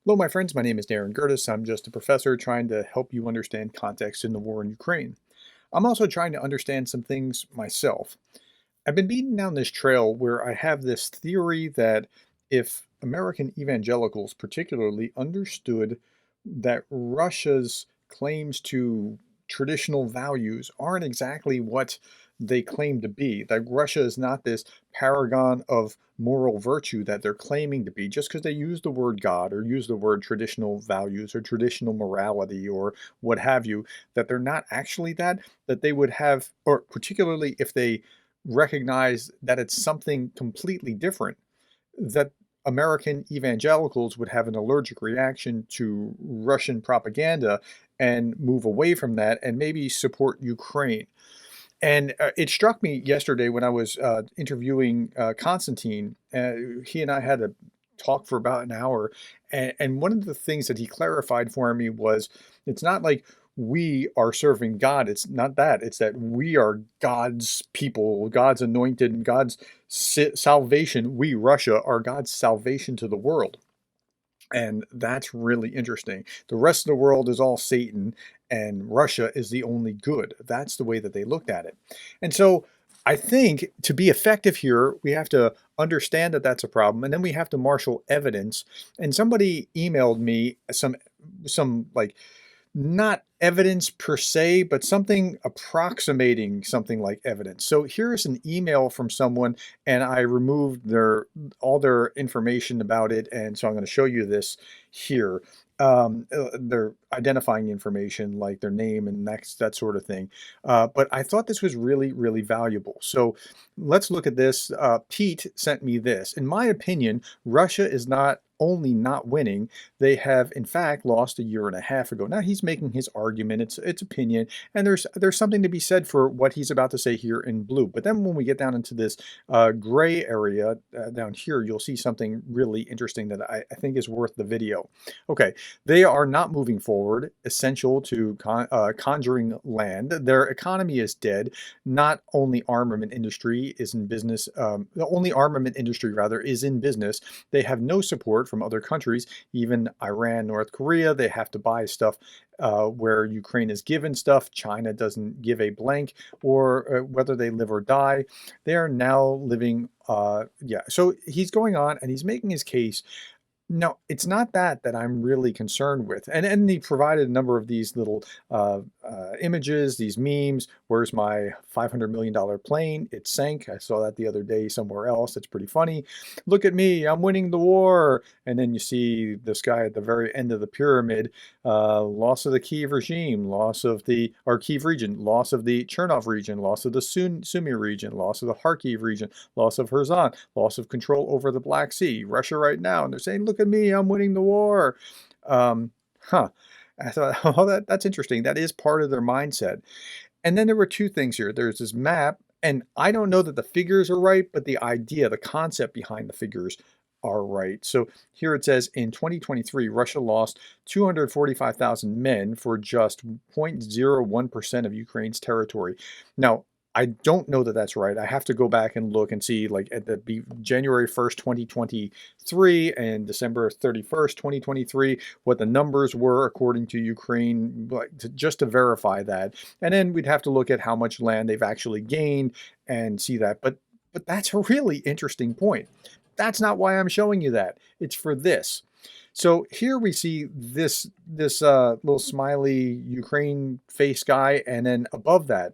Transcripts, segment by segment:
Hello, my friends. My name is Gerdes. I'm just a professor trying to help you understand context in the war in Ukraine. I'm also trying to understand some things myself. I've been beaten down this trail where I have this theory that if American evangelicals particularly understood that Russia's claims to traditional values aren't exactly what they claim to be, that Russia is not this paragon of moral virtue that they're claiming to be just because they use the word God or use the word traditional values or traditional morality or what have you, that they're not actually that, that they would have, or particularly if they recognize that it's something completely different, that American evangelicals would have an allergic reaction to Russian propaganda and move away from that and maybe support Ukraine. And it struck me yesterday when I was interviewing Constantine. He and I had a talk for about an hour. And one of the things that he clarified for me was it's not like we are serving God. It's not that. It's that we are God's people, God's anointed, and God's salvation. We, Russia, are God's salvation to the world. And that's really interesting. The rest of the world is all Satan, and Russia is the only good. That's the way that they looked at it. And so I think to be effective here, we have to understand that that's a problem, and then we have to marshal evidence. And somebody emailed me some like not evidence per se, but something approximating something like evidence. So here's an email from someone, and I removed all their information about it, and so I'm going to show you this here. Their identifying information like their name and next, that sort of thing. But I thought this was really, really valuable. So let's look at this. Pete sent me this. In my opinion, Russia is not only not winning, they have in fact lost a year and a half ago. Now he's making his argument, it's opinion, and there's something to be said for what he's about to say here in blue. But then when we get down into this gray area down here, you'll see something really interesting that I think is worth the video. Okay, they are not moving forward, essential to conjuring land. Their economy is dead. Not only armament industry is in business, the only armament industry rather is in business. They have no support from other countries, even Iran, North Korea. They have to buy stuff where Ukraine is given stuff. China doesn't give a blank, or whether they live or die. They are now living, yeah. So he's going on and he's making his case. No, it's not that I'm really concerned with. And he provided a number of these little images, these memes. Where's my $500 million plane? It sank. I saw that the other day somewhere else. It's pretty funny. Look at me, I'm winning the war. And then you see this guy at the very end of the pyramid, loss of the Kiev regime, loss of the, or Kiev region, loss of the Chernov region, loss of the Sumy region, loss of the Kharkiv region, loss of Kherson, loss of control over the Black Sea, Russia right now. And they're saying, look at me, I'm winning the war. Huh. I thought, oh, that's interesting. That is part of their mindset. And then there were two things here. There's this map, and I don't know that the figures are right, but the idea, the concept behind the figures are right. So here it says in 2023, Russia lost 245,000 men for just 0.01% of Ukraine's territory. Now, I don't know that that's right. I have to go back and look and see, like at the January 1st, 2023 and December 31st, 2023, what the numbers were according to Ukraine, just to verify that. And then we'd have to look at how much land they've actually gained and see that. But that's a really interesting point. That's not why I'm showing you that. It's for this. So here we see this little smiley Ukraine face guy, and then above that,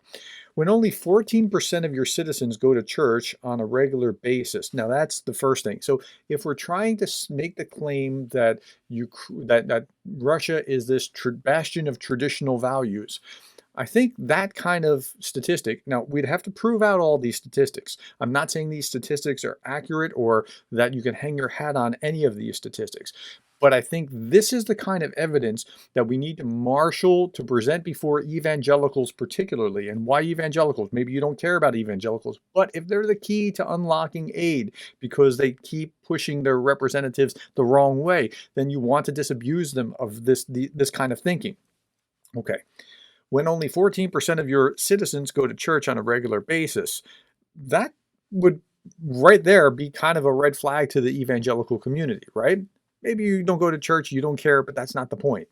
when only 14% of your citizens go to church on a regular basis. Now that's the first thing. So if we're trying to make the claim that that Russia is this bastion of traditional values, I think that kind of statistic, now we'd have to prove out all these statistics. I'm not saying these statistics are accurate or that you can hang your hat on any of these statistics, but I think this is the kind of evidence that we need to marshal to present before evangelicals particularly. And why evangelicals? Maybe you don't care about evangelicals, but if they're the key to unlocking aid because they keep pushing their representatives the wrong way, then you want to disabuse them of this kind of thinking. Okay. When only 14% of your citizens go to church on a regular basis, that would right there be kind of a red flag to the evangelical community, right? Maybe you don't go to church, you don't care, but that's not the point.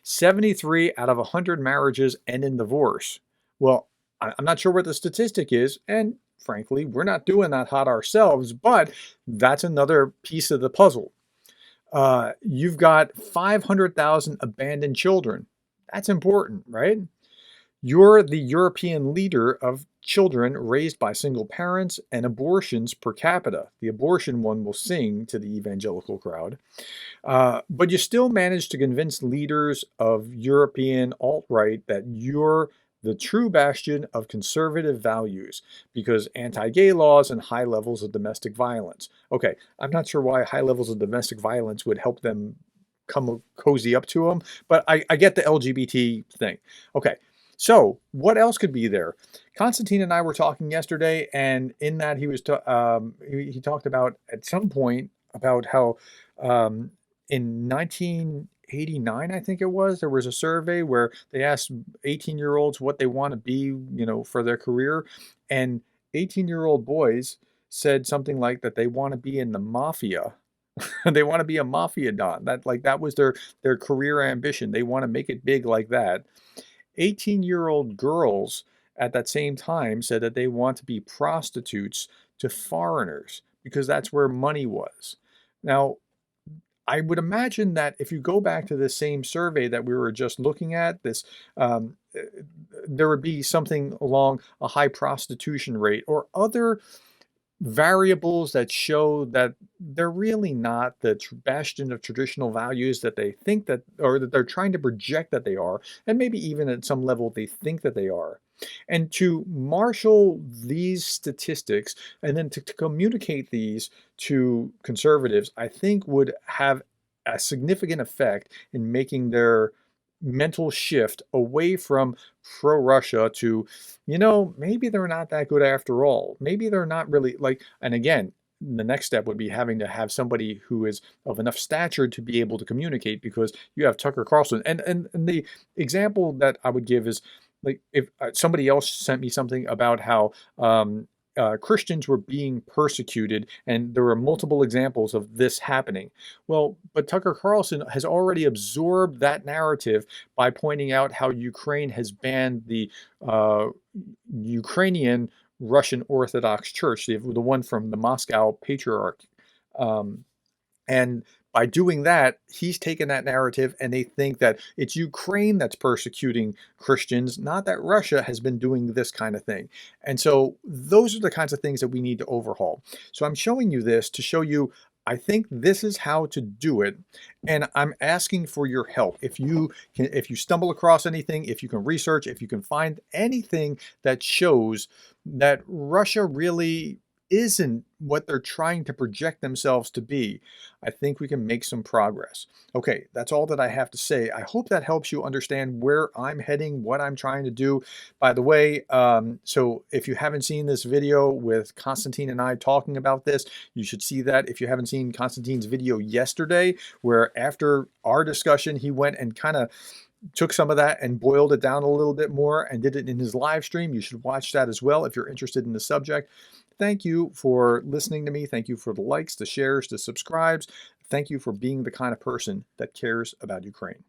73 out of 100 marriages end in divorce. Well, I'm not sure what the statistic is, and frankly, we're not doing that hot ourselves, but that's another piece of the puzzle. You've got 500,000 abandoned children. That's important, right? You're the European leader of children raised by single parents and abortions per capita. The abortion one will sing to the evangelical crowd. But you still manage to convince leaders of European alt-right that you're the true bastion of conservative values because anti-gay laws and high levels of domestic violence. Okay, I'm not sure why high levels of domestic violence would help them come cozy up to them, but I get the LGBT thing. Okay, so what else could be there? Constantine and I were talking yesterday, and in that he talked about at some point about how in 1989, I think it was, there was a survey where they asked 18-year-olds what they want to be, for their career, and 18-year-old boys said something like that they want to be in the mafia. They want to be a mafia don. That was their career ambition. They want to make it big like that. 18-year-old girls at that same time said that they want to be prostitutes to foreigners because that's where money was. Now, I would imagine that if you go back to this same survey that we were just looking at, there would be something along a high prostitution rate or other variables that show that they're really not the bastion of traditional values that they think that, or that they're trying to project that they are, and maybe even at some level they think that they are. And to marshal these statistics and then to communicate these to conservatives, I think would have a significant effect in making their mental shift away from pro-Russia to, maybe they're not that good after all. Maybe they're not really and again, the next step would be having to have somebody who is of enough stature to be able to communicate, because you have Tucker Carlson. And the example that I would give is if somebody else sent me something about how Christians were being persecuted, and there were multiple examples of this happening. Well, but Tucker Carlson has already absorbed that narrative by pointing out how Ukraine has banned the Ukrainian Russian Orthodox Church, the one from the Moscow Patriarch. And by doing that, he's taken that narrative, and they think that it's Ukraine that's persecuting Christians, not that Russia has been doing this kind of thing. And so those are the kinds of things that we need to overhaul. So I'm showing you this to show you, I think this is how to do it. And I'm asking for your help. If you stumble across anything, if you can research, if you can find anything that shows that Russia really isn't what they're trying to project themselves to be, I think we can make some progress. Okay, that's all that I have to say. I hope that helps you understand where I'm heading, what I'm trying to do. By the way, so if you haven't seen this video with Constantine and I talking about this, you should see that. If you haven't seen Constantine's video yesterday, where after our discussion, he went and kind of took some of that and boiled it down a little bit more and did it in his live stream. You should watch that as well if you're interested in the subject. Thank you for listening to me. Thank you for the likes, the shares, the subscribes. Thank you for being the kind of person that cares about Ukraine.